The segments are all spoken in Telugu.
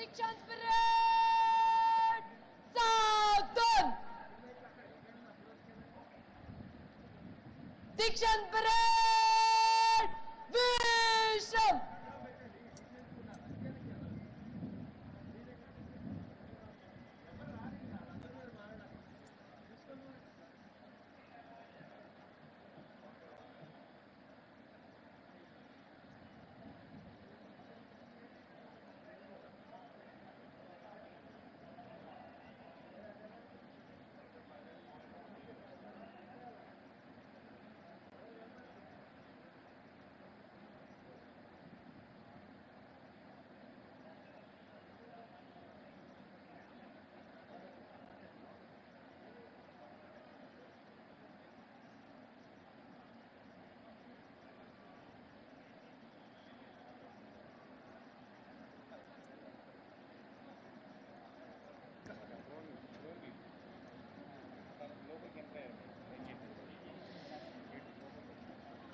Dikshant parade! Southern! Dikshant parade! Visham!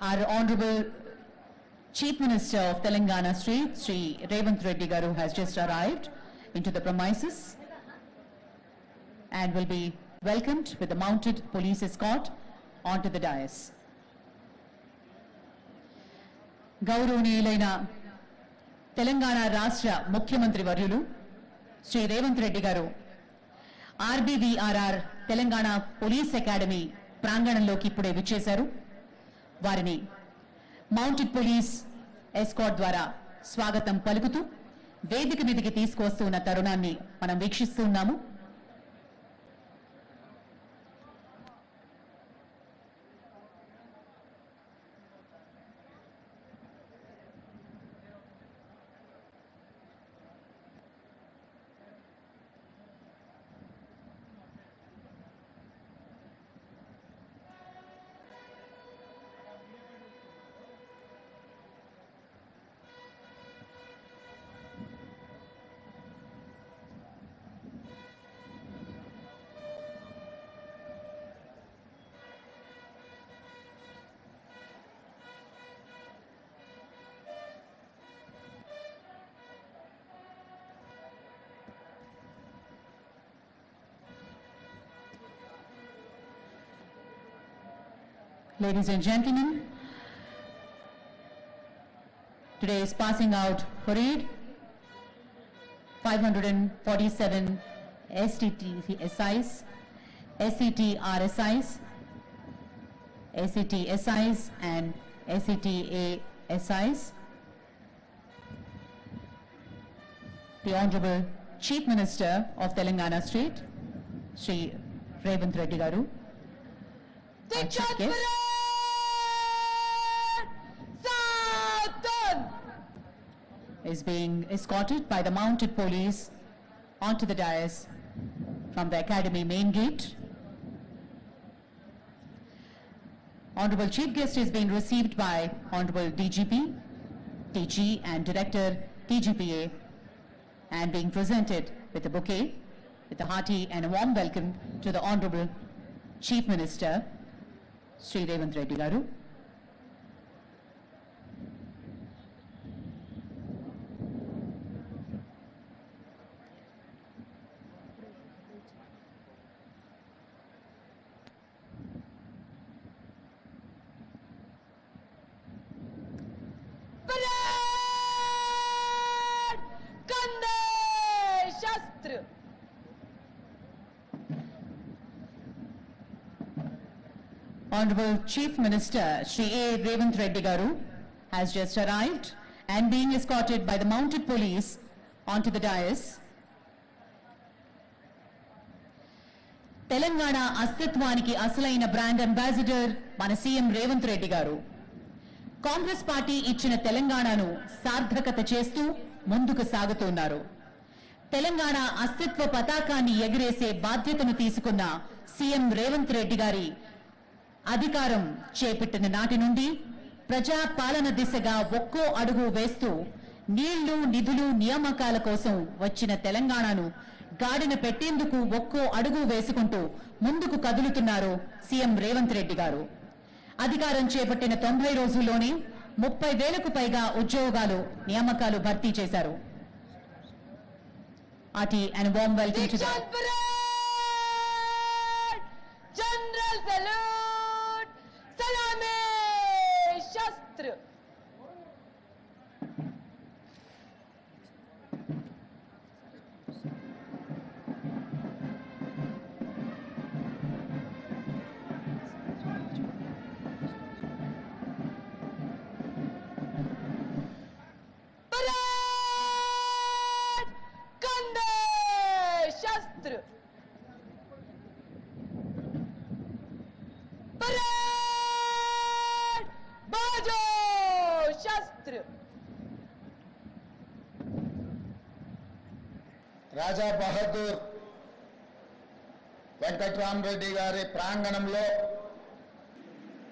Our Honorable Chief Minister of Telangana State, Sri Revanth Reddy Garu, has just arrived into the premises and will be welcomed with a mounted police escort onto the dais. గౌరవనీయులైన తెలంగాణ రాష్ట్ర ముఖ్యమంత్రి వర్యులు శ్రీ రేవంత్ రెడ్డి గారు ఆర్బీవీఆర్ఆర్ తెలంగాణ పోలీస్ అకాడమీ ప్రాంగణంలోకి ఇప్పుడే విచ్చేశారు. వారిని మౌంటెడ్ పోలీస్ ఎస్కార్ట్ ద్వారా స్వాగతం పలుకుతూ వేదిక మీదకి తీసుకువస్తున్న తరుణాన్ని మనం వీక్షిస్తూ ఉన్నాము. Ladies and gentlemen, today is passing out parade 547 STT SIs, SCT RSIs, SCT SIs and SCTA SIs. The Honorable Chief Minister of Telangana State, Sri Revanth Reddy Garu, Dikshant parade! Southern! is being escorted by the mounted police onto the dais from the academy main gate. Honorable Chief Guest is being received by Honorable DGP, TG and Director TGPA and being presented with a bouquet with a hearty and a warm welcome to the Honorable Chief Minister Sri Revanth Reddy Garu. Parade! Kande Shastra! Honorable Chief Minister Sri A. Revanth Reddy Garu has just arrived and being escorted by the mounted police onto the dais. Telangana అస్తిత్వానికి అసలైన బ్రాండ్ అంబాసిడర్ మన సీఎం రేవంత్ రెడ్డి గారు కాంగ్రెస్ పార్టీ ఇచ్చిన తెలంగాణను సార్థకత చేస్తూ ముందుకు సాగుతున్నారు. తెలంగాణ అస్తిత్వ పతాకాన్ని ఎగిరేసే బాధ్యతను తీసుకున్న సీఎం రేవంత్ రెడ్డి గారి అధికారం చేపట్టిన నాటి నుండి ప్రజా పాలన దిశగా ఒక్కో అడుగు వేస్తూ నీళ్లు నిధులు నియామకాల కోసం వచ్చిన తెలంగాణను గాడిన పెట్టేందుకు ఒక్కో అడుగు వేసుకుంటూ ముందుకు కదులుతున్నారు సీఎం రేవంత్ రెడ్డి గారు. అధికారం చేపట్టిన 90 రోజుల్లోనే 30,000కు పైగా ఉద్యోగాలు నియామకాలు భర్తీ చేశారు. Ati and a warm welcome to the Dikshan Parade! General salute! Salame Shastra! Parade! Kande Shastra! Parade! Bajo Shastra! రాజా బహదూర్ వెంకట్రామరెడ్డి గారి ప్రాంగణంలో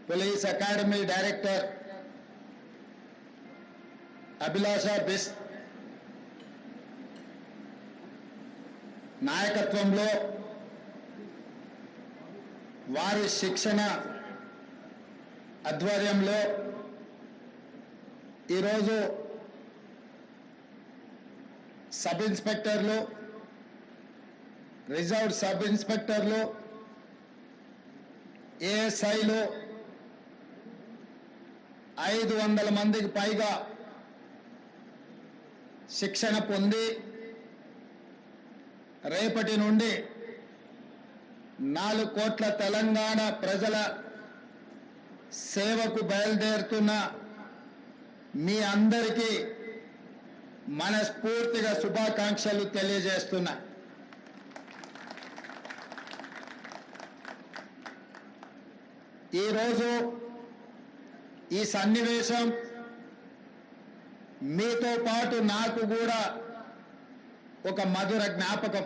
పోలీస్ అకాడమీ డైరెక్టర్ అభిలాష బిస్ నాయకత్వంలో వారి శిక్షణ ఆధ్వర్యంలో ఈరోజు సబ్ ఇన్స్పెక్టర్లు, రిజర్వ్ సబ్ ఇన్స్పెక్టర్లు, ఏఎస్ఐలు 500 మందికి పైగా శిక్షణ పొంది రేపటి నుండి 4 కోట్ల తెలంగాణ ప్రజల సేవకు బయలుదేరుతున్న మీ అందరికీ మనస్ఫూర్తిగా శుభాకాంక్షలు తెలియజేస్తున్నా. ఈరోజు ఈ సన్నివేశం మీతో పాటు నాకు కూడా ఒక మధుర జ్ఞాపకం.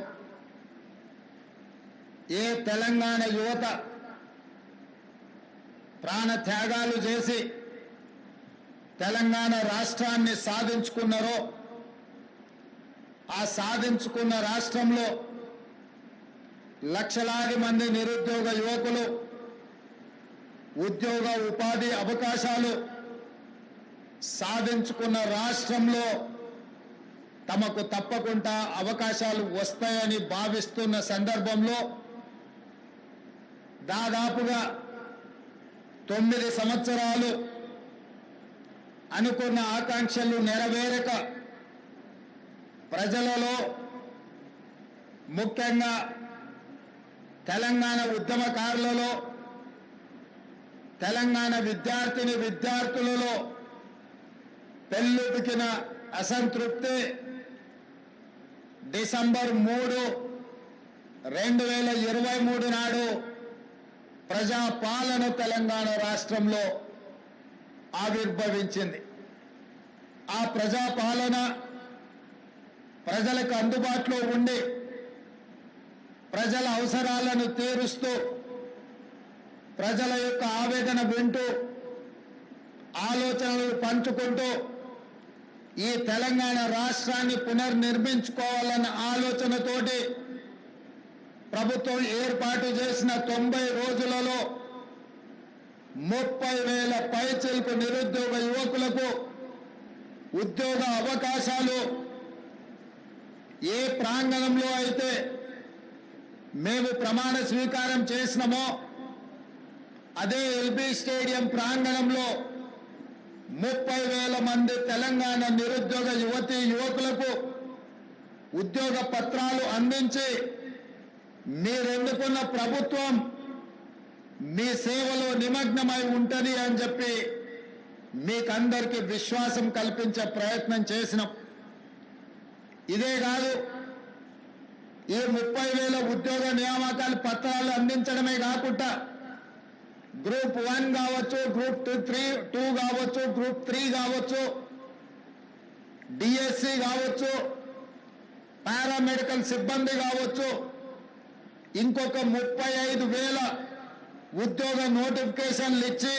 ఏ తెలంగాణ యువత ప్రాణత్యాగాలు చేసి తెలంగాణ రాష్ట్రాన్ని సాధించుకున్నారో, ఆ సాధించుకున్న రాష్ట్రంలో లక్షలాది మంది నిరుద్యోగ యువకులు ఉద్యోగ ఉపాధి అవకాశాలు సాధించుకున్న రాష్ట్రంలో తమకు తప్పకుండా అవకాశాలు వస్తాయని భావిస్తున్న సందర్భంలో దాదాపుగా 9 సంవత్సరాలు అనుకున్న ఆకాంక్షలు నెరవేరక ప్రజలలో, ముఖ్యంగా తెలంగాణ ఉద్యమకారులలో, తెలంగాణ విద్యార్థులలో పెల్లుబికిన అసంతృప్తి డిసెంబర్ 3, 2023 నాడు ప్రజాపాలన తెలంగాణ రాష్ట్రంలో ఆవిర్భవించింది. ఆ ప్రజాపాలన ప్రజలకు అందుబాటులో ఉండి ప్రజల అవసరాలను తీరుస్తూ, ప్రజల యొక్క ఆవేదన వింటూ, ఆలోచనలు పంచుకుంటూ ఈ తెలంగాణ రాష్ట్రాన్ని పునర్నిర్మించుకోవాలన్న ఆలోచనతోటి ప్రభుత్వం ఏర్పాటు చేసిన 90 రోజులలో 30,000 పైచిలకు నిరుద్యోగ యువకులకు ఉద్యోగ అవకాశాలు ఏ ప్రాంగణంలో అయితే మేము ప్రమాణ స్వీకారం చేసినామో అదే ఎల్బీ స్టేడియం ప్రాంగణంలో 30,000 మంది తెలంగాణ నిరుద్యోగ యువతీ యువకులకు ఉద్యోగ పత్రాలు అందించి మీరెన్నుకున్న ప్రభుత్వం మీ సేవలో నిమగ్నమై ఉంటది అని చెప్పి మీకందరికీ విశ్వాసం కల్పించే ప్రయత్నం చేసినాం. ఇదే కాదు, ఈ 30,000 ఉద్యోగ నియామకాల పత్రాలు అందించడమే కాకుండా గ్రూప్ 1 కావచ్చు, గ్రూప్ 2 కావచ్చు, గ్రూప్ 3 కావచ్చు, డిఎస్సి కావచ్చు, పారామెడికల్ సిబ్బంది కావచ్చు, ఇంకొక 35,000 ఉద్యోగ నోటిఫికేషన్లు ఇచ్చి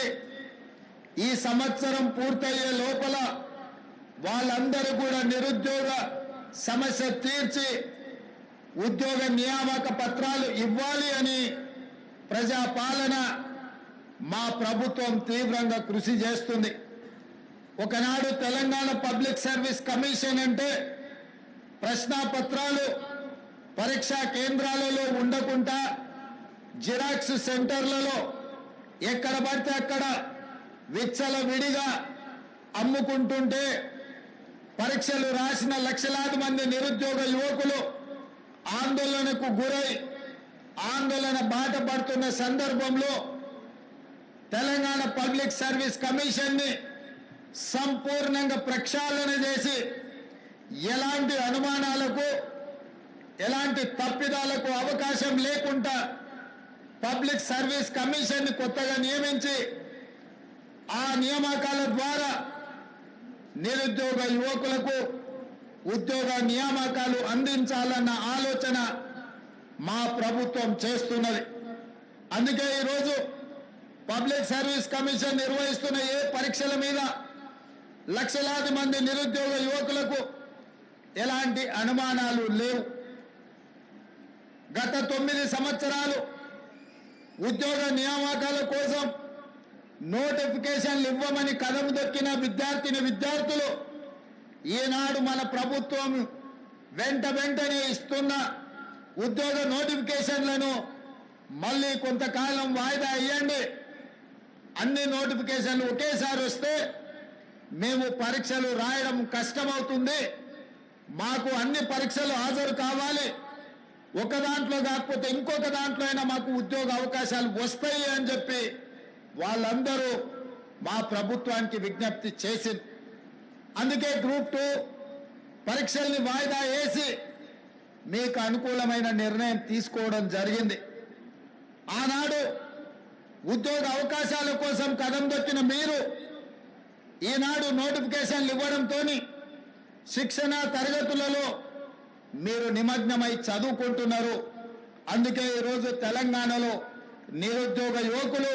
ఈ సంవత్సరం పూర్తయ్యే లోపల వాళ్ళందరూ కూడా నిరుద్యోగ సమస్య తీర్చి ఉద్యోగ నియామక పత్రాలు ఇవ్వాలి అని ప్రజాపాలన మా ప్రభుత్వం తీవ్రంగా కృషి చేస్తుంది. ఒకనాడు తెలంగాణ పబ్లిక్ సర్వీస్ కమిషన్ అంటే ప్రశ్నాపత్రాలు పరీక్షా కేంద్రాలలో ఉండకుండా జిరాక్స్ సెంటర్లలో ఎక్కడ పడితే అక్కడ విచ్చలవిడిగా అమ్ముకుంటుంటే పరీక్షలు రాసిన లక్షలాది మంది నిరుద్యోగ యువకులు ఆందోళనకు గురై ఆందోళన బాట పడుతున్న సందర్భంలో తెలంగాణ పబ్లిక్ సర్వీస్ కమిషన్ ని సంపూర్ణంగా ప్రక్షాళన చేసి ఎలాంటి అనుమానాలకు ఎలాంటి తప్పిదాలకు అవకాశం లేకుండా పబ్లిక్ సర్వీస్ కమిషన్ ని కొత్తగా నియమించి ఆ నియామకాల ద్వారా నిరుద్యోగ యువకులకు ఉద్యోగ నియామకాలు అందించాలన్న ఆలోచన మా ప్రభుత్వం చేస్తున్నది. అందుకే ఈరోజు పబ్లిక్ సర్వీస్ కమిషన్ నిర్వహిస్తున్న ఏ పరీక్షల మీద లక్షలాది మంది నిరుద్యోగ యువకులకు ఎలాంటి అనుమానాలు లేవు. గత 9 సంవత్సరాలు ఉద్యోగ నియామకాల కోసం నోటిఫికేషన్లు ఇవ్వమని కదం దొక్కిన విద్యార్థులు ఈనాడు మన ప్రభుత్వం వెంటనే ఇస్తున్న ఉద్యోగ నోటిఫికేషన్లను మళ్ళీ కొంతకాలం వాయిదా ఇవ్వండి, అన్ని నోటిఫికేషన్లు ఒకేసారి వస్తే మేము పరీక్షలు రాయడం కష్టమవుతుంది, మాకు అన్ని పరీక్షలు హాజరు కావాలి, ఒక దాంట్లో కాకపోతే ఇంకొక దాంట్లో అయినా మాకు ఉద్యోగ అవకాశాలు వస్తాయి అని చెప్పి వాళ్ళందరూ మా ప్రభుత్వానికి విజ్ఞప్తి చేసింది. అందుకే గ్రూప్ 2 పరీక్షల్ని వాయిదా వేసి మీకు అనుకూలమైన నిర్ణయం తీసుకోవడం జరిగింది. ఆనాడు ఉద్యోగ అవకాశాల కోసం కదం దొక్కిన మీరు ఈనాడు నోటిఫికేషన్లు ఇవ్వడంతో శిక్షణ తరగతులలో మీరు నిమగ్నమై చదువుకుంటున్నారు. అందుకే ఈరోజు తెలంగాణలో నిరుద్యోగ యువకులు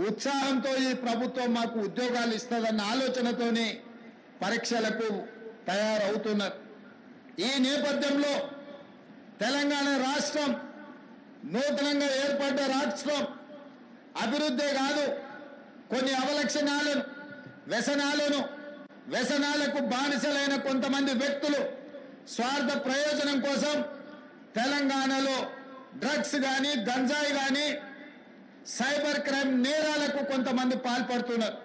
ఉత్సాహంతో ఈ ప్రభుత్వం మాకు ఉద్యోగాలు ఇస్తుందన్న ఆలోచనతోనే పరీక్షలకు తయారవుతున్నారు. ఈ నేపథ్యంలో తెలంగాణ రాష్ట్రం నూతనంగా ఏర్పడ్డ రాష్ట్రం అభివృద్ధే కాదు, కొన్ని అవలక్షణాలను వ్యసనాలకు బానిసలైన కొంతమంది వ్యక్తులు స్వార్థ ప్రయోజనం కోసం తెలంగాణలో డ్రగ్స్ కానీ గంజాయి కానీ సైబర్ క్రైమ్ నేరాలకు కొంతమంది పాల్పడుతున్నారు.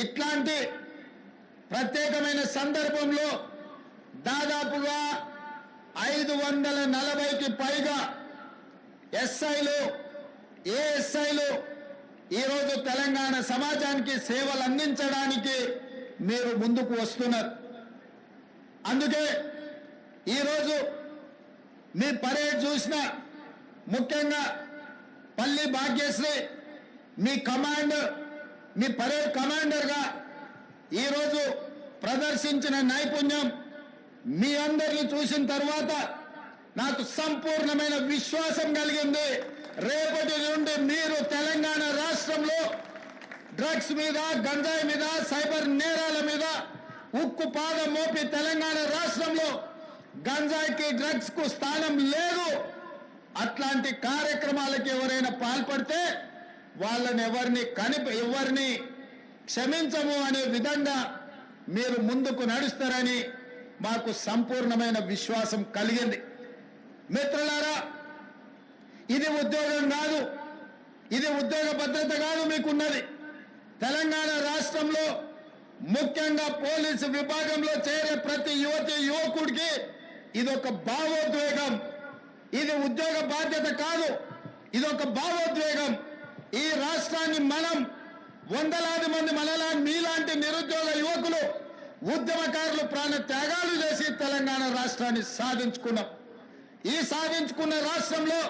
ఇట్లాంటి ప్రత్యేకమైన సందర్భంలో దాదాపుగా 540కి పైగా ఎస్ఐలు ఏఎస్ఐలు ఈరోజు తెలంగాణ సమాజానికి సేవలు అందించడానికి మీరు ముందుకు వస్తున్నారు. అందుకే ఈరోజు మీ పరేడ్ చూసిన ముఖ్యంగా పల్లి భాగ్యశ్రీ మీ పరేడ్ కమాండర్గా ఈరోజు ప్రదర్శించిన నైపుణ్యం మీ అందరిని చూసిన తర్వాత నాకు సంపూర్ణమైన విశ్వాసం కలిగింది. రేపటి నుండి మీరు తెలంగాణ రాష్ట్రంలో డ్రగ్స్ మీద గంజాయి మీద సైబర్ నేరాల మీద ఉక్కు పాదం మోపి తెలంగాణ రాష్ట్రంలో గంజాయికి డ్రగ్స్ కు స్థానం లేదు, అట్లాంటి కార్యక్రమాలకు ఎవరైనా పాల్పడితే వాళ్ళని ఎవరిని క్షమించము అనే విధంగా మీరు ముందుకు నడుస్తారని మాకు సంపూర్ణమైన విశ్వాసం కలిగింది. మిత్రులారా, ఇది ఉద్యోగం కాదు, ఇది ఉద్యోగ భద్రత కాదు మీకున్నది. తెలంగాణ రాష్ట్రంలో ముఖ్యంగా పోలీసు విభాగంలో చేరే ప్రతి యువకుడికి ఇది ఒక భావోద్వేగం. ఇది ఉద్యోగ బాధ్యత కాదు, ఇది ఒక భావోద్వేగం. ఈ రాష్ట్రాన్ని మనం వందలాది మంది మీలాంటి నిరుద్యోగ యువకులు ఉద్యమకారులు ప్రాణ త్యాగాలు చేసి తెలంగాణ రాష్ట్రాన్ని సాధించుకున్నాం. ఈ సాధించుకున్న రాష్ట్రంలో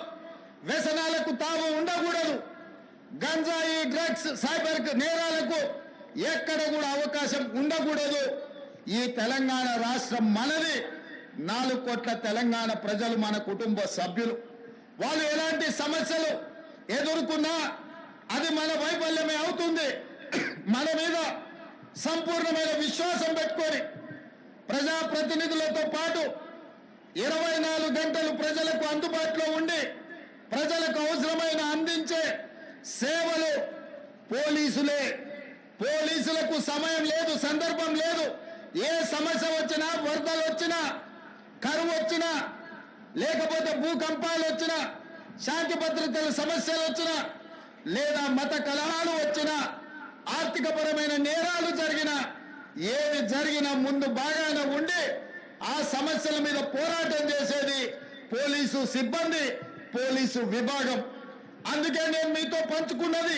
వ్యసనాలకు తావు ఉండకూడదు, గంజాయి డ్రగ్స్ సైబర్ నేరాలకు ఎక్కడ కూడా అవకాశం ఉండకూడదు. ఈ తెలంగాణ రాష్ట్రం మనది. 4 కోట్ల తెలంగాణ ప్రజలు మన కుటుంబ సభ్యులు. వాళ్ళు ఎలాంటి సమస్యలు ఎదుర్కొన్నా అది మన వైఫల్యమే అవుతుంది. మన మీద సంపూర్ణమైన విశ్వాసం పెట్టుకొని ప్రజాప్రతినిధులతో పాటు 24 గంటలు ప్రజలకు అందుబాటులో ఉండి ప్రజలకు అవసరమైన అందించే సేవలు పోలీసులే. పోలీసులకు సమయం లేదు, సందర్భం లేదు. ఏ సమస్య వచ్చినా, వరదలు వచ్చినా, కరువు వచ్చినా లేకపోతే భూకంపాలు వచ్చినా, శాంతి భద్రతల సమస్యలు వచ్చినా, లేదా మత కలహాలు వచ్చినా, ఆర్థికపరమైన నేరాలు జరిగినా, ఏది జరిగినా ముందు బాగానే ఉండి ఆ సమస్యల మీద పోరాటం చేసేది పోలీసు సిబ్బంది, పోలీసు విభాగం. అందుకే నేను మీతో పంచుకున్నది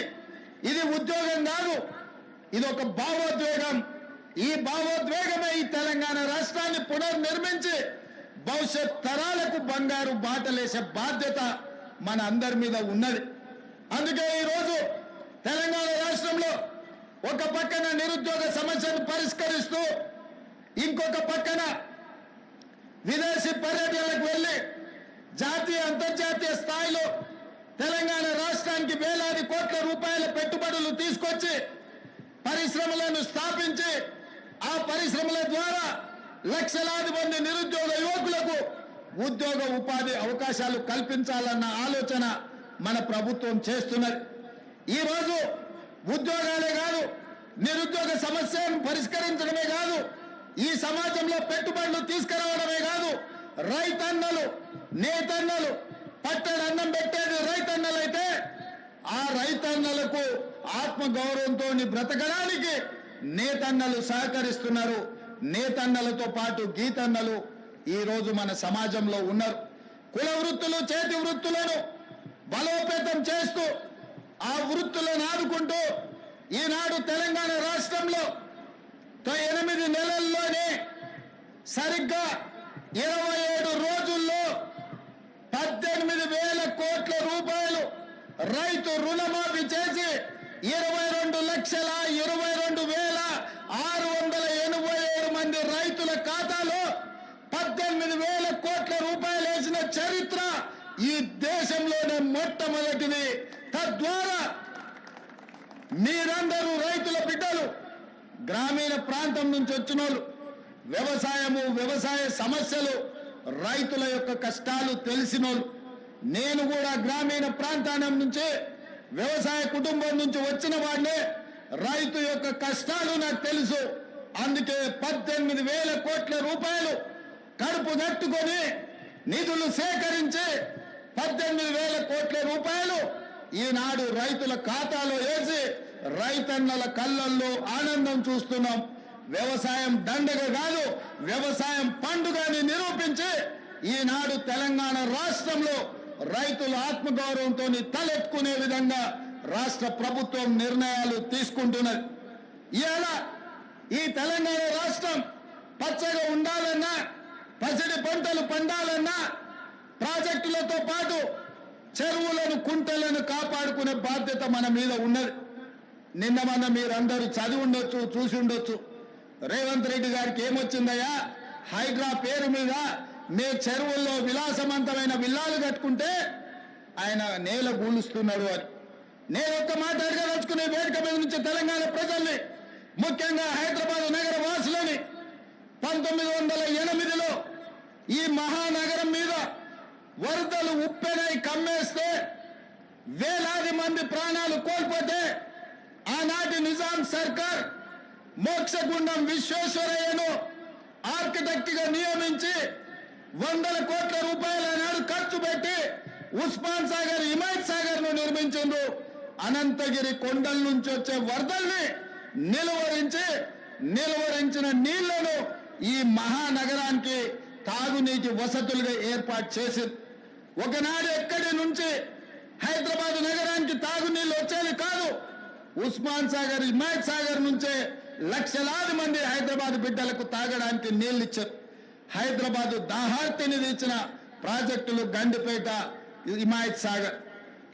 ఇది ఉద్యోగం కాదు, ఇది ఒక భావోద్వేగం. ఈ భావోద్వేగమే ఈ తెలంగాణ రాష్ట్రాన్ని పునర్నిర్మించి భవిష్యత్ తరాలకు బంగారు బాటలేసే బాధ్యత మన అందరి మీద ఉన్నది. అందుకే ఈరోజు తెలంగాణ రాష్ట్రంలో ఒక పక్కన నిరుద్యోగ సమస్యను పరిష్కరిస్తూ, ఇంకొక పక్కన విదేశీ పర్యటనలకు వెళ్లి జాతీయ అంతర్జాతీయ స్థాయిలో తెలంగాణ రాష్ట్రానికి వేలాది కోట్ల రూపాయల పెట్టుబడులు తీసుకొచ్చి పరిశ్రమలను స్థాపించి ఆ పరిశ్రమల ద్వారా లక్షలాది మంది నిరుద్యోగ యువకులకు ఉద్యోగ ఉపాధి అవకాశాలు కల్పించాలన్న ఆలోచన మన ప్రభుత్వం చేస్తున్నది. ఈరోజు ఉద్యోగాలే కాదు, నిరుద్యోగ సమస్యను పరిష్కరించడమే కాదు, ఈ సమాజంలో పెట్టుబడులు తీసుకురావడమే కాదు, రైతన్నలు, నేతన్నలు, పట్టణ అన్నం పెట్టేది రైతన్నలైతే ఆ రైతన్నలకు ఆత్మగౌరవంతో బ్రతకడానికి నేతన్నలు సహకరిస్తున్నారు. నేతన్నలతో పాటు గీతన్నలు ఈ రోజు మన సమాజంలో ఉన్నారు. కుల వృత్తులు, చేతి వృత్తులను బలోపేతం చేస్తూ ఆ వృత్తులను ఆదుకుంటూ ఈనాడు తెలంగాణ రాష్ట్రంలో 8 నెలల్లోనే సరిగ్గా 27 రోజుల్లో 18,000 కోట్ల రూపాయలు రైతు రుణమాఫీ చేసి 22,22,687 మంది రైతుల ఖాతాలో 18,000 కోట్ల రూపాయలు వేసిన చరిత్ర ఈ దేశంలోనే మొట్టమొదటిది. తద్వారా మీరందరూ రైతుల బిడ్డలు, గ్రామీణ ప్రాంతం నుంచి వచ్చిన వాళ్ళు, వ్యవసాయము, వ్యవసాయ సమస్యలు, రైతుల యొక్క కష్టాలు తెలిసినోళ్ళు. నేను కూడా గ్రామీణ ప్రాంతానం నుంచి, వ్యవసాయ కుటుంబం నుంచి వచ్చిన వాడినే. రైతు యొక్క కష్టాలు నాకు తెలుసు. అందుకే 18,000 కోట్ల రూపాయలు కడుపు కట్టుకొని నిధులు సేకరించి 18,000 కోట్ల రూపాయలు ఈనాడు రైతుల ఖాతాలో వేసి రైతన్నల కళ్ళల్లో ఆనందం చూస్తున్నాం. వ్యవసాయం దండగ కాదు, వ్యవసాయం పండుగని నిరూపించి ఈనాడు తెలంగాణ రాష్ట్రంలో రైతుల ఆత్మగౌరవంతో తలెత్తుకునే విధంగా రాష్ట్ర ప్రభుత్వం నిర్ణయాలు తీసుకుంటున్నది. ఇవాళ ఈ తెలంగాణ రాష్ట్రం పచ్చగా ఉండాలన్నా, పసిడి పంటలు పండాలన్నా ప్రాజెక్టులతో పాటు చెరువులను, కుంటలను కాపాడుకునే బాధ్యత మన మీద ఉన్నది. నిన్న మన మీరందరూ చదివి ఉండొచ్చు, చూసి ఉండొచ్చు. రేవంత్ రెడ్డి గారికి ఏమొచ్చిందయ్యా, హైడ్రా పేరు మీద మీ చెరువుల్లో విలాసవంతమైన విల్లాలు కట్టుకుంటే ఆయన నేల గూలుస్తున్నాడు అని. నేను ఒక్క మాట అడగదలుచుకునే వేదిక మీద నుంచి తెలంగాణ ప్రజల్ని, ముఖ్యంగా హైదరాబాద్ నగర వాసులని, 1908లో ఈ మహానగరం మీద వరదలు ఉప్పెనై కమ్మేస్తే వేలాది మంది ప్రాణాలు కోల్పోతే ఆనాటి నిజాం సర్కార్ మోక్షగుండం విశ్వేశ్వరయ్యను ఆర్కిటెక్ట్ గా నియమించి 100 కోట్ల రూపాయల నాడు ఖర్చు పెట్టి ఉస్మాన్ సాగర్, హిమాయత్ సాగర్ ను నిర్మించిండ్రు. అనంతగిరి కొండల నుంచి వచ్చే వరదల్ని నిలువరించిన నీళ్లను ఈ మహానగరానికి తాగునీటి వసతులుగా ఏర్పాటు చేసింది. ఒకనాడు ఎక్కడి నుంచి హైదరాబాద్ నగరానికి తాగునీళ్ళు వచ్చేది కాదు, ఉస్మాన్ సాగర్, హిమాయత్ సాగర్ నుంచే లక్షలాది మంది హైదరాబాద్ బిడ్డలకు తాగడానికి నీళ్లు ఇచ్చారు. హైదరాబాద్ దాహార్తిని తీర్చిన ప్రాజెక్టులు గండిపేట, హిమాయత్ సాగర్.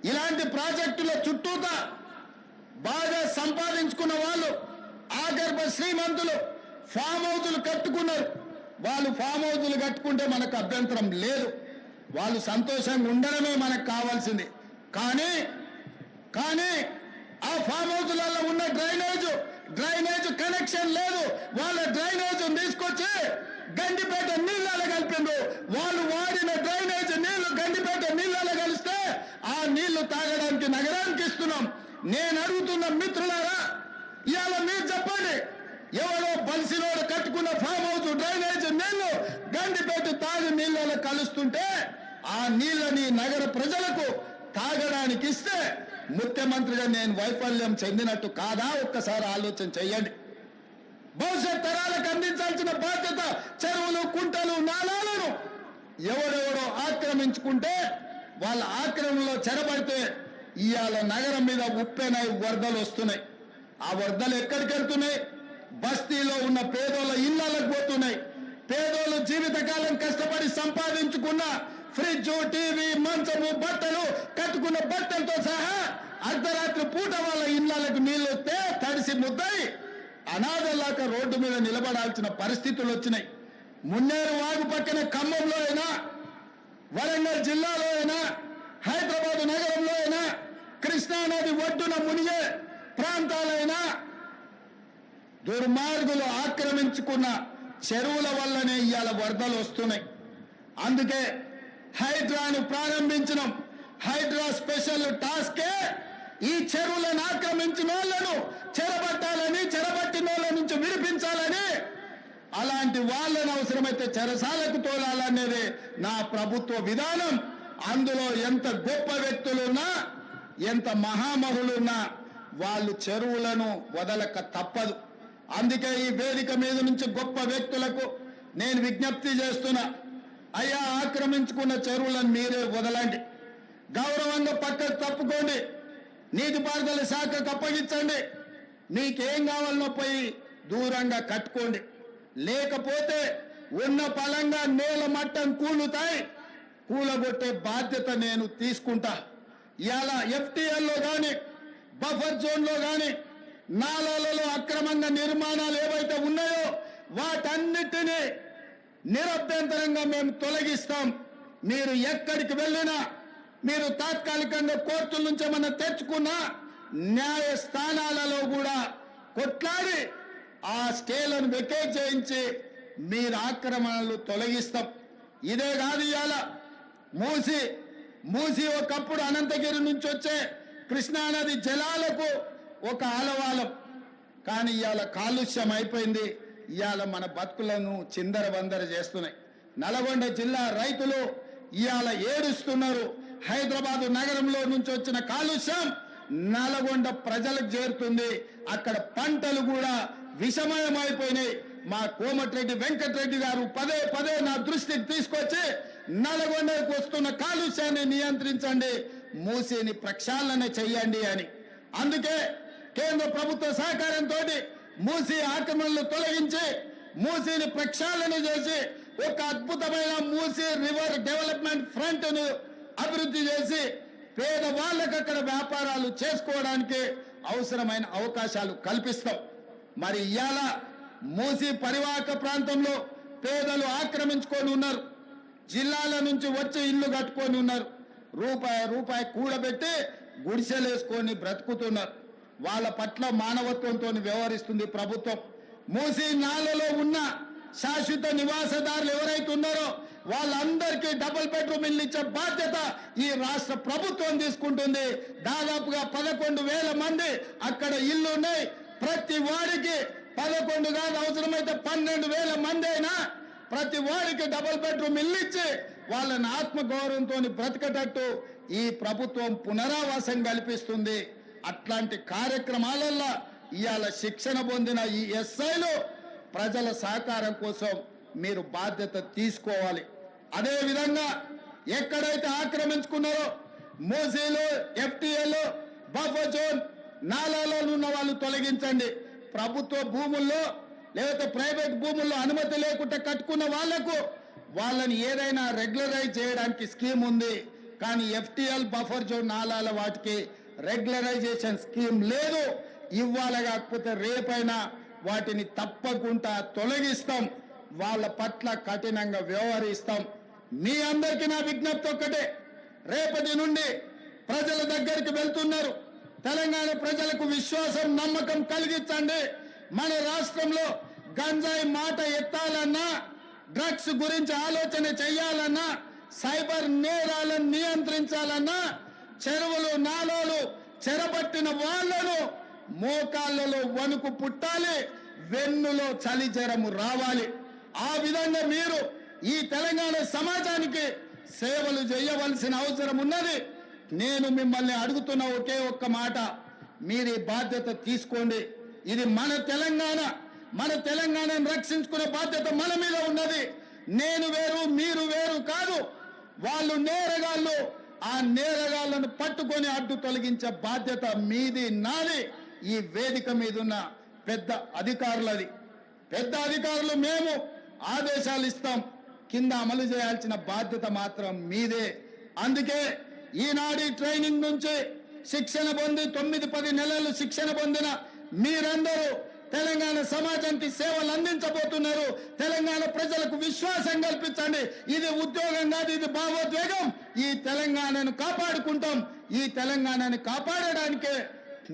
ఇలాంటి ప్రాజెక్టుల చుట్టూత బాగా సంపాదించుకున్న వాళ్ళు, ఆగర్భ శ్రీమంతులు ఫామ్ హౌజులు కట్టుకున్నారు. వాళ్ళు ఫామ్ హౌజులు కట్టుకుంటే మనకు అభ్యంతరం లేదు, వాళ్ళు సంతోషంగా ఉండడమే మనకు కావాల్సింది. కానీ ఆ ఫామ్ హౌజులలో ఉన్న డ్రైనేజ్ కనెక్షన్ లేదు. వాళ్ళ డ్రైనేజ్ తీసుకొచ్చి గండిపేట నీళ్ళలో కలిపిండ్రు. వాళ్ళు వాడిన డ్రైనేజ్ నీళ్లు గండిపేట నీళ్ళలో కలిస్తే ఆ నీళ్లు తాగడానికి నగరానికి ఇస్తున్నాం. నేను అడుగుతున్న మిత్రులారా, ఇవాళ మీరు చెప్పండి, ఎవడో బలిసినోడు కట్టుకున్న ఫామ్ హౌస్ డ్రైనేజ్ నీళ్లు గండిపేట తాగి నీళ్ళలో కలుస్తుంటే ఆ నీళ్ళని నగర ప్రజలకు తాగడానికి ఇస్తే ముఖ్యమంత్రిగా నేను వైఫల్యం చెందినట్టు కాదా? ఒక్కసారి ఆలోచన చెయ్యండి. భవిష్యత్ తరాలకు అందించాల్సిన బాధ్యత చెరువులు, కుంటలు, నాలాలను ఎవడెవడో ఆక్రమించుకుంటే వాళ్ళ ఆక్రమణలో చెరబడితే ఇవాళ నగరం మీద ఉప్పెనై వరదలు వస్తున్నాయి. ఆ వరదలు ఎక్కడికి వెళ్తున్నాయి? బస్తీలో ఉన్న పేదోళ్ళ ఇళ్లకు పోతున్నాయి. పేదోళ్ళు జీవితకాలం కష్టపడి సంపాదించుకున్న ఫ్రిడ్జ్, టీవీ, మంచము, బట్టలు, కట్టుకున్న బట్టలతో సహా అర్ధరాత్రి పూట వాళ్ళ ఇళ్లకు నీళ్లు వస్తే తడిసి ముద్దయి అనాథలాక రోడ్డు మీద నిలబడాల్సిన పరిస్థితులు వచ్చినాయి. మున్నేరు వాగు పక్కన ఖమ్మంలో అయినా, వరంగల్ జిల్లాలో అయినా, హైదరాబాద్ నగరంలో అయినా, కృష్ణానది ఒడ్డున మునిగే ప్రాంతాలైనా దుర్మార్గులు ఆక్రమించుకున్న చెరువుల వల్లనే ఇవాళ వరదలు వస్తున్నాయి. అందుకే హైడ్రాను ప్రారంభించడం. హైడ్రా స్పెషల్ టాస్కే ఈ చెరువులను ఆక్రమించిన వాళ్ళను చెరబట్టాలని, చెరబట్టిన వాళ్ళ నుంచి విడిపించాలని, అలాంటి వాళ్ళని అవసరమైతే చెరసాలకు తోలాలనేది నా ప్రభుత్వ విధానం. అందులో ఎంత గొప్ప వ్యక్తులున్నా, ఎంత మహామహులున్నా వాళ్ళు చెరువులను వదలక తప్పదు. అందుకే ఈ వేదిక మీద నుంచి గొప్ప వ్యక్తులకు నేను విజ్ఞప్తి చేస్తున్నా, అయ్యా ఆక్రమించుకున్న చెరువులను మీరే వదలండి, గౌరవంగా పక్కకు తప్పుకోండి, నీటిపారుదల శాఖకు అప్పగించండి, మీకేం కావాలనో పోయి దూరంగా కట్టుకోండి. లేకపోతే ఉన్న పలంగా నేల మట్టం కూలుతాయి, కూలగొట్టే బాధ్యత నేను తీసుకుంటా. ఇవాళ ఎఫ్టీఎల్లో కానీ, బఫర్ జోన్లో కానీ, నాలాలలో అక్రమంగా నిర్మాణాలు ఏవైతే ఉన్నాయో వాటన్నిటినీ నిరభ్యంతరంగా మేము తొలగిస్తాం. మీరు ఎక్కడికి వెళ్ళినా, మీరు తాత్కాలికంగా కోర్టుల నుంచి ఏమన్నా తెచ్చుకున్నా న్యాయస్థానాలలో కూడా కొట్లాడి ఆ స్టేలను వెకేట్ చేయించి మీరు ఆక్రమణలు తొలగిస్తాం. ఇదే కాదు, ఇవాళ మూసి ఒకప్పుడు అనంతగిరి నుంచి వచ్చే కృష్ణానది జలాలకు ఒక ఆలవాలం, కానీ ఇవాళ కాలుష్యం అయిపోయింది. ఇవాళ మన బతుకులను చిందర వందర చేస్తున్నాయి. నల్గొండ జిల్లా రైతులు ఇవాళ ఏడుస్తున్నారు. హైదరాబాదు నగరంలో నుంచి వచ్చిన కాలుష్యం నల్గొండ ప్రజలకు చేరుతుంది. అక్కడ పంటలు కూడా విషమయమైపోయినాయి. మా కోమటిరెడ్డి వెంకటరెడ్డి గారు పదే పదే నా దృష్టికి తీసుకొచ్చి నల్గొండకు వస్తున్న కాలుష్యాన్ని నియంత్రించండి, మూసిని ప్రక్షాళన చెయ్యండి అని. అందుకే కేంద్ర ప్రభుత్వ సహకారంతో మూసి ఆక్రమణలు తొలగించి మూసిని ప్రక్షాళన చేసి ఒక అద్భుతమైన మూసి రివర్ డెవలప్మెంట్ ఫ్రంట్ ను అభివృద్ధి చేసి పేదవాళ్ళకు అక్కడ వ్యాపారాలు చేసుకోవడానికి అవసరమైన అవకాశాలు కల్పిస్తాం. మరి ఇవాళ మూసి పరివాహక ప్రాంతంలో పేదలు ఆక్రమించుకొని ఉన్నారు. జిల్లాల నుంచి వచ్చి ఇల్లు కట్టుకొని ఉన్నారు. రూపాయి కూడబెట్టి గుడిసెలేసుకొని బ్రతుకుతున్నారు. వాళ్ళ పట్ల మానవత్వంతో వ్యవహరిస్తుంది ప్రభుత్వం. మూసి నాలలో ఉన్న శాశ్వత నివాసదారులు ఎవరైతే ఉన్నారో వాళ్ళందరికీ డబుల్ బెడ్రూమ్ ఇల్లు ఇచ్చే బాధ్యత ఈ రాష్ట్ర ప్రభుత్వం తీసుకుంటుంది. దాదాపుగా 11,000 మంది అక్కడ ఇల్లు ఉన్నాయి. ప్రతి వాడికి 11 కాదు, అవసరమైతే 12,000 మంది అయినా ప్రతి వాడికి డబుల్ బెడ్రూమ్ ఇల్లు ఇచ్చి వాళ్ళని ఆత్మగౌరవంతో బ్రతకటట్టు ఈ ప్రభుత్వం పునరావాసం కల్పిస్తుంది. అట్లాంటి కార్యక్రమాలలో ఇవాళ శిక్షణ పొందిన ఈ ఎస్ఐలు ప్రజల సహకారం కోసం మీరు బాధ్యత తీసుకోవాలి. అదేవిధంగా ఎక్కడైతే ఆక్రమించుకున్నారో మూసీలు, ఎఫ్టీఏలు, బఫర్ జోన్, నాలాలో ఉన్న వాళ్ళు తొలగించండి. ప్రభుత్వ భూముల్లో లేకపోతే ప్రైవేట్ భూముల్లో అనుమతి లేకుండా కట్టుకున్న వాళ్లకు వాళ్ళని ఏదైనా రెగ్యులరైజ్ చేయడానికి స్కీమ్ ఉంది. కానీ ఎఫ్టీఎల్, బఫర్ జోన్, నాలాల వాటికి రెగ్యులరైజేషన్ స్కీమ్ లేదు. ఇవ్వాలి, కాకపోతే రేపైనా వాటిని తప్పకుండా తొలగిస్తాం. వాళ్ళ పట్ల కఠినంగా వ్యవహరిస్తాం. మీ అందరికీ నా విజ్ఞప్తి ఒక్కటే, రేపటి నుండి ప్రజల దగ్గరికి వెళ్తున్నారు. తెలంగాణ ప్రజలకు విశ్వాసం, నమ్మకం కలిగించండి. మన రాష్ట్రంలో గంజాయి మాట ఎత్తాలన్నా, డ్రగ్స్ గురించి ఆలోచన చేయాలన్నా, సైబర్ నేరాలను నియంత్రించాలన్నా, చెరువులు, నాలాలు చెరబట్టిన వాళ్లను మోకాళ్ళలో వణుకు పుట్టాలి. వెన్నులో చలి జ్వరము రావాలి. ఆ విధంగా మీరు ఈ తెలంగాణ సమాజానికి సేవలు చేయవలసిన అవసరం ఉన్నది. నేను మిమ్మల్ని అడుగుతున్న ఒకే ఒక్క మాట, మీరు ఈ బాధ్యత తీసుకోండి. ఇది మన తెలంగాణ, మన తెలంగాణను రక్షించుకునే బాధ్యత మన మీద ఉన్నది. నేను వేరు మీరు వేరు కాదు. వాళ్ళు నేరగాళ్ళు, ఆ నేరగాళ్లను పట్టుకొని అడ్డు తొలగించే బాధ్యత మీది నాది. ఈ వేదిక మీద ఉన్న పెద్ద అధికారులది. పెద్ద అధికారులు మేము ఆదేశాలు ఇస్తాం, కింద అమలు చేయాల్సిన బాధ్యత మాత్రం మీదే. అందుకే ఈనాడు ట్రైనింగ్ నుంచి శిక్షణ పొంది 9-10 నెలలు శిక్షణ పొందిన మీరందరూ తెలంగాణ సమాజానికి సేవలు అందించబోతున్నారు. తెలంగాణ ప్రజలకు విశ్వాసం కల్పించండి. ఇది ఉద్యోగం కాదు, ఇది భావోద్వేగం. ఈ తెలంగాణను కాపాడుకుంటాం. ఈ తెలంగాణను కాపాడడానికే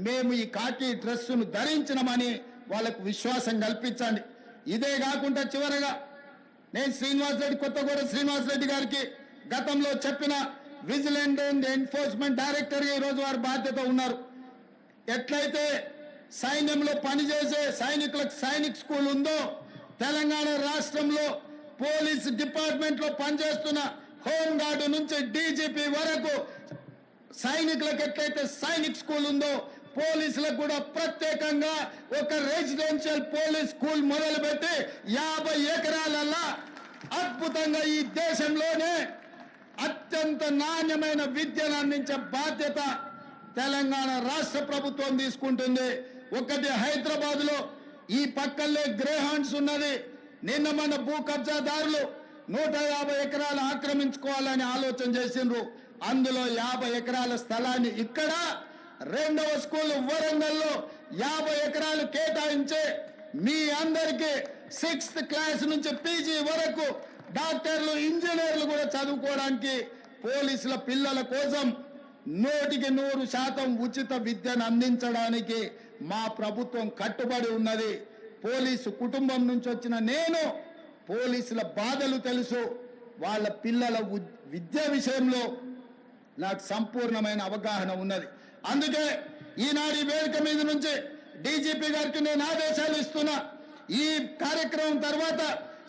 మేము ఈ కాకి డ్రెస్సును ధరించినమని వాళ్ళకు విశ్వాసం కల్పించండి. ఇదే కాకుండా చివరగా నేను కొత్తగూడ శ్రీనివాస్ రెడ్డి గారికి గతంలో చెప్పిన విజిలెంట్ అండ్ ఎన్ఫోర్స్మెంట్ డైరెక్టర్గా ఈరోజు వారి బాధ్యత ఉన్నారు. ఎట్లయితే సైన్యంలో పనిచేసే సైనికులకు సైనిక్ స్కూల్ ఉందో, తెలంగాణ రాష్ట్రంలో పోలీస్ డిపార్ట్మెంట్ లో పనిచేస్తున్న హోంగార్డు నుంచి డీజీపీ వరకు సైనికులకు ఎట్లయితే సైనిక్ స్కూల్ ఉందో, పోలీసులకు కూడా ప్రత్యేకంగా ఒక రెసిడెన్షియల్ పోలీస్ స్కూల్ మొదలుపెట్టి 50 ఎకరాలల్లా అద్భుతంగా ఈ దేశంలోనే అత్యంత నాణ్యమైన విద్యను అందించే బాధ్యత తెలంగాణ రాష్ట్ర ప్రభుత్వం తీసుకుంటుంది. ఒకటి హైదరాబాద్ లో ఈ పక్కనే గ్రేహాండ్స్ ఉన్నది. నిన్న మన భూ కబ్జాదారులు 150 ఎకరాలు ఆక్రమించుకోవాలని ఆలోచన చేసిండ్రు. అందులో 50 ఎకరాల స్థలాన్ని ఇక్కడ రెండవ స్కూల్ వరంగల్లో 50 ఎకరాలు కేటాయించి మీ అందరికీ 6th క్లాస్ నుంచి పీజీ వరకు డాక్టర్లు ఇంజనీర్లు కూడా చదువుకోవడానికి పోలీసుల పిల్లల కోసం 100% ఉచిత విద్యను అందించడానికి మా ప్రభుత్వం కట్టుబడి ఉన్నది. పోలీసు కుటుంబం నుంచి వచ్చిన నేను పోలీసుల బాధలు తెలుసు. వాళ్ళ పిల్లల విద్య విషయంలో నాకు సంపూర్ణమైన అవగాహన ఉన్నది. అందుకే ఈనాడు వేదిక మీద నుంచి డీజీపీ గారికి నేను ఆదేశాలు ఇస్తున్నా. ఈ కార్యక్రమం తర్వాత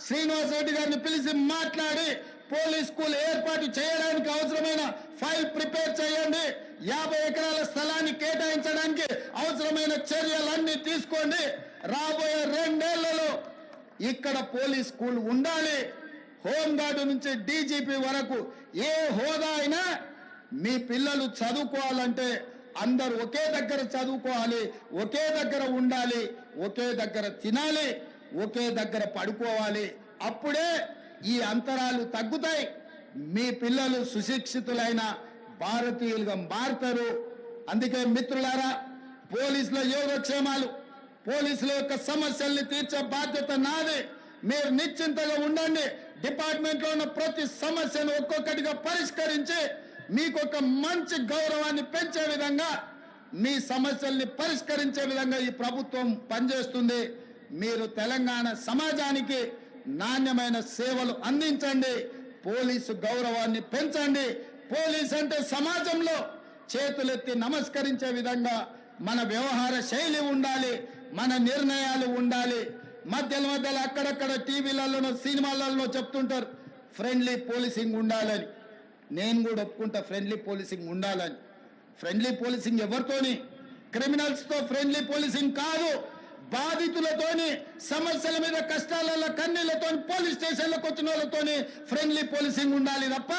శ్రీనివాస్ రెడ్డి గారిని పిలిచి మాట్లాడి పోలీస్ స్కూల్ ఏర్పాటు చేయడానికి అవసరమైన ఫైల్ ప్రిపేర్ చేయండి. 50 ఎకరాల స్థలాన్ని కేటాయించడానికి అవసరమైన చర్యలన్నీ తీసుకోండి. రాబోయే 2 ఏళ్లలో ఇక్కడ పోలీస్ స్కూల్ ఉండాలి. హోంగార్డు నుంచి డీజీపీ వరకు ఏ హోదా అయినా మీ పిల్లలు చదువుకోవాలంటే అందరూ ఒకే దగ్గర చదువుకోవాలి, ఒకే దగ్గర ఉండాలి, ఒకే దగ్గర తినాలి, ఒకే దగ్గర పడుకోవాలి. అప్పుడే ఈ అంతరాలు తగ్గుతాయి. మీ పిల్లలు సుశిక్షితులైన భారతీయులుగా మారుతారు. అందుకే మిత్రులారా, పోలీసుల యోగక్షేమాలు, పోలీసుల యొక్క సమస్యల్ని తీర్చే బాధ్యత నాది. మీరు నిశ్చింతగా ఉండండి. డిపార్ట్మెంట్లో ఉన్న ప్రతి సమస్యను ఒక్కొక్కటిగా పరిష్కరించి మీకు ఒక మంచి గౌరవాన్ని పెంచే విధంగా, మీ సమస్యల్ని పరిష్కరించే విధంగా ఈ ప్రభుత్వం పనిచేస్తుంది. మీరు తెలంగాణ సమాజానికి నాణ్యమైన సేవలు అందించండి. పోలీసు గౌరవాన్ని పెంచండి. పోలీస్ అంటే సమాజంలో చేతులెత్తి నమస్కరించే విధంగా మన వ్యవహార శైలి ఉండాలి, మన నిర్ణయాలు ఉండాలి. మధ్యలో అక్కడక్కడ టీవీలలో సినిమాలలో చెప్తుంటారు ఫ్రెండ్లీ పోలీసింగ్ ఉండాలని. నేను కూడా ఒప్పుకుంటా ఫ్రెండ్లీ పోలీసింగ్ ఉండాలని. ఫ్రెండ్లీ పోలీసింగ్ ఎవరితోని? క్రిమినల్స్తో ఫ్రెండ్లీ పోలీసింగ్ కాదు. బాధితులతోని, సమస్యల మీద కష్టాలలో కన్నీళ్లతో పోలీస్ స్టేషన్లకు వచ్చిన వాళ్ళతోని ఫ్రెండ్లీ పోలీసింగ్ ఉండాలి తప్ప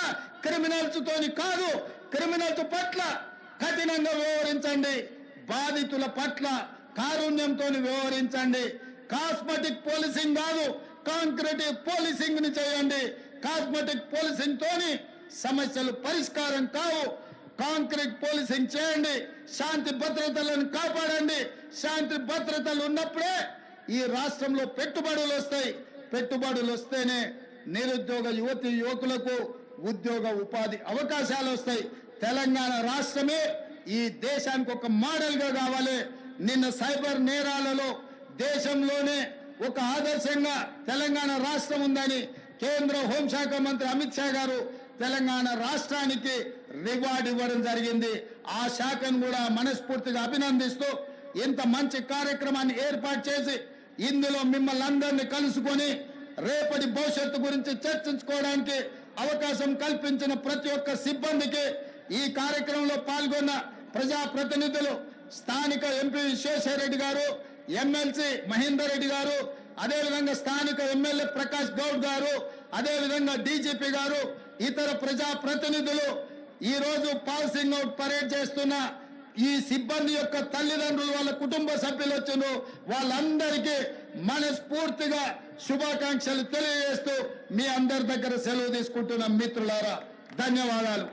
క్రిమినల్స్ తోని కాదు. క్రిమినల్స్ పట్ల కఠినంగా వ్యవహరించండి, బాధితుల పట్ల కారుణ్యంతో వ్యవహరించండి. కాస్మెటిక్ పోలీసింగ్ కాదు, కాంక్రీటివ్ పోలీసింగ్ ని చేయండి. కాస్మెటిక్ పోలీసింగ్ తోని సమస్యలు పరిష్కారం కావు. కాంక్రీట్ పోలీసింగ్ చేయండి. శాంతి భద్రతలను కాపాడండి. శాంతి భద్రతలు ఉన్నప్పుడే ఈ రాష్ట్రంలో పెట్టుబడులు వస్తాయి. పెట్టుబడులు వస్తేనే నిరుద్యోగ యువకులకు ఉద్యోగ ఉపాధి అవకాశాలు వస్తాయి. తెలంగాణ రాష్ట్రమే ఈ దేశానికి ఒక మోడల్ గా కావాలి. నిన్న సైబర్ నేరాలలో దేశంలోనే ఒక ఆదర్శంగా తెలంగాణ రాష్ట్రం ఉందని కేంద్ర హోంశాఖ మంత్రి అమిత్ షా గారు తెలంగాణ రాష్ట్రానికి రివార్డు ఇవ్వడం జరిగింది. ఆ శాఖను కూడా మనస్ఫూర్తిగా అభినందిస్తూ ఇంత మంచి కార్యక్రమాన్ని ఏర్పాటు చేసి ఇందులో మిమ్మల్ని అందరినీ కలుసుకొని రేపటి భవిష్యత్తు గురించి చర్చించుకోవడానికి అవకాశం కల్పించిన ప్రతి ఒక్క సిబ్బందికి, ఈ కార్యక్రమంలో పాల్గొన్న ప్రజాప్రతినిధులు, స్థానిక ఎంపీ విశ్వేశ్వరరెడ్డి గారు, ఎమ్మెల్సీ మహేందర్ రెడ్డి గారు, అదేవిధంగా స్థానిక ఎమ్మెల్యే ప్రకాష్ గౌడ్ గారు, అదేవిధంగా డీజీపీ గారు, ఇతర ప్రజాప్రతినిధులు, ఈ రోజు పాసింగ్ అవుట్ పరేడ్ చేస్తున్న ఈ సిబ్బంది యొక్క తల్లిదండ్రులు, వాళ్ళ కుటుంబ సభ్యులు వచ్చారు, వాళ్ళందరికీ మనస్ఫూర్తిగా శుభాకాంక్షలు తెలియజేస్తూ మీ అందరి దగ్గర సెలవు తీసుకుంటున్న మిత్రులారా, ధన్యవాదాలు.